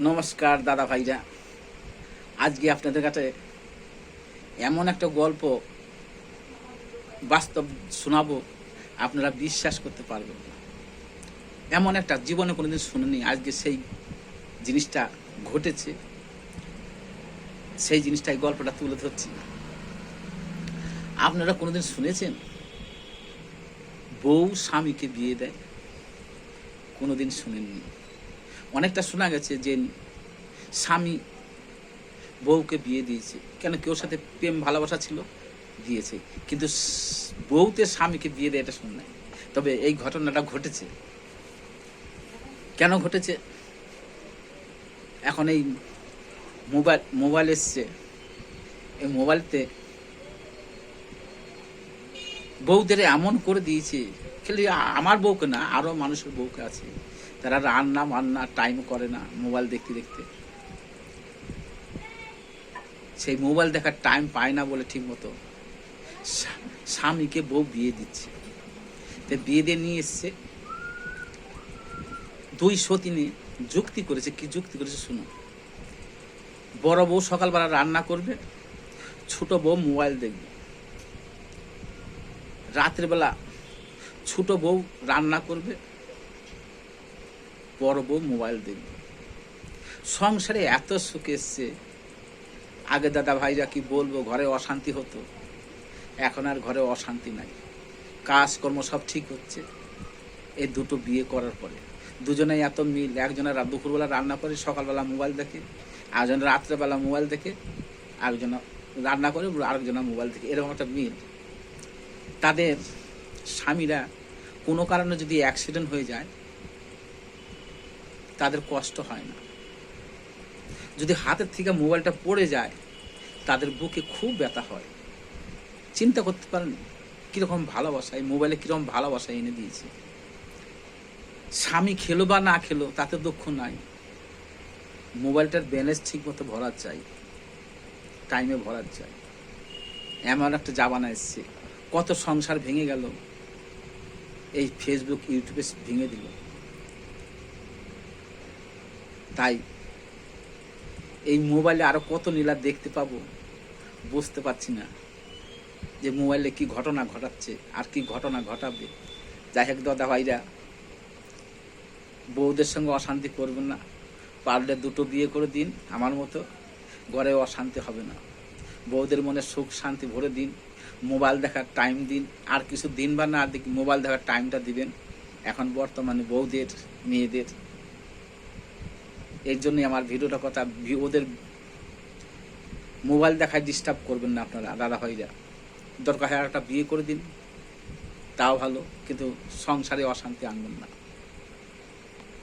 নমস্কার দাদা ভাইরা, আজকে আপনাদের কাছে এমন একটা গল্প বাস্তব শোনাবো, আপনারা বিশ্বাস করতে পারবেন না। এমন একটা জীবনে কোনোদিন শুনিনি, আজকে সেই জিনিসটা ঘটেছে, সেই জিনিসটাই গল্পটা তুলে ধরছি। আপনারা কোনোদিন শুনেছেন বউ স্বামীকে বিয়ে দেয়? কোনোদিন শুনেননি। অনেকটা শোনা গেছে যে স্বামী বউকে বিয়ে দিয়েছে, কেন কেউ সাথে প্রেম ভালোবাসা ছিল, দিয়েছে, কিন্তু বউতে স্বামীকে বিয়ে দেয় এটা শুন নাই। তবে এই ঘটনাটা ঘটেছে। কেন ঘটেছে? এখন এই মোবাইল এসছে, এই মোবাইলতে বউদের এমন করে দিয়েছে, খালি আমার বউকে না, আরো মানুষের বউকে আছে, তারা রান্না বান্না টাইম করে না মোবাইল দেখতে দেখতে। সেই মোবাইল দেখার টাইম পায় না বলে ঠিক মতো স্বামীকে বউ বিয়ে দিচ্ছে। তো বিয়ে দিয়ে নিয়ে এসছে, দুই সতীনে যুক্তি করেছে। কি যুক্তি করেছে শুনো। বড় বউ সকালবেলা রান্না করবে, ছোট বউ মোবাইল দেখবে। রাতের বেলা ছোট বউ রান্না করবে, বড় বউ মোবাইল দেখবে। সংসারে এত সুখ এসছে। আগে দাদা ভাইরা কি বলবো, ঘরে অশান্তি হতো, এখন আর ঘরে অশান্তি নাই, কাজকর্ম সব ঠিক হচ্ছে। এই দুটো বিয়ে করার পরে দুজনেই এত মিল। একজনের দুপুরবেলা রান্না করে, সকালবেলা মোবাইল দেখে, আরেকজন রাত্রেবেলা মোবাইল দেখে, আরেকজন রান্না করে, আরেকজনের মোবাইল দেখে, এরকম একটা মিল। তাদের স্বামীরা কোনো কারণে যদি অ্যাক্সিডেন্ট হয়ে যায়, তাদের কষ্ট হয় না। যদি হাতের থেকে মোবাইলটা পড়ে যায়, তাদের বুকে খুব ব্যথা হয়। চিন্তা করতে পারেন কিরকম ভালোবাসা, এই মোবাইলে কিরকম ভালোবাসা এনে দিয়েছে। স্বামী খেলো বা না খেলো তাতে দুঃখ নাই, মোবাইলটার ব্যালেন্স ঠিক মতো ভরার চাই, টাইমে ভরার চাই। এমন একটা জামানা এসছে, কত সংসার ভেঙে গেল এই ফেসবুক ইউটিউবে ভেঙে দিল। তাই এই মোবাইলে আরো কত লীলা দেখতে পাবো বুঝতে পারছি না, যে মোবাইলে কি ঘটনা ঘটাচ্ছে আর কি ঘটনা ঘটাবে। যাই হোক দাদা ভাইরা, বউদের সঙ্গে অশান্তি করবেন না, পারলে দুটো বিয়ে করে দিন, আমার মতো ঘরে অশান্তি হবে না। বউদের মনে সুখ শান্তি ভরে দিন, মোবাইল দেখার টাইম দিন, আর কিছু দিন বা না দেখি মোবাইল দেখার টাইমটা দিবেন এখন বর্তমানে বউদের মেয়েদের। এর জন্যই আমার ভিডিওটা কথা, ওদের মোবাইল দেখায় ডিস্টার্ব করবেন না আপনারা দাদা ভাইরা। দরকার হয় একটা বিয়ে করে দিন, তাও ভালো, কিন্তু সংসারে অশান্তি আনবেন না।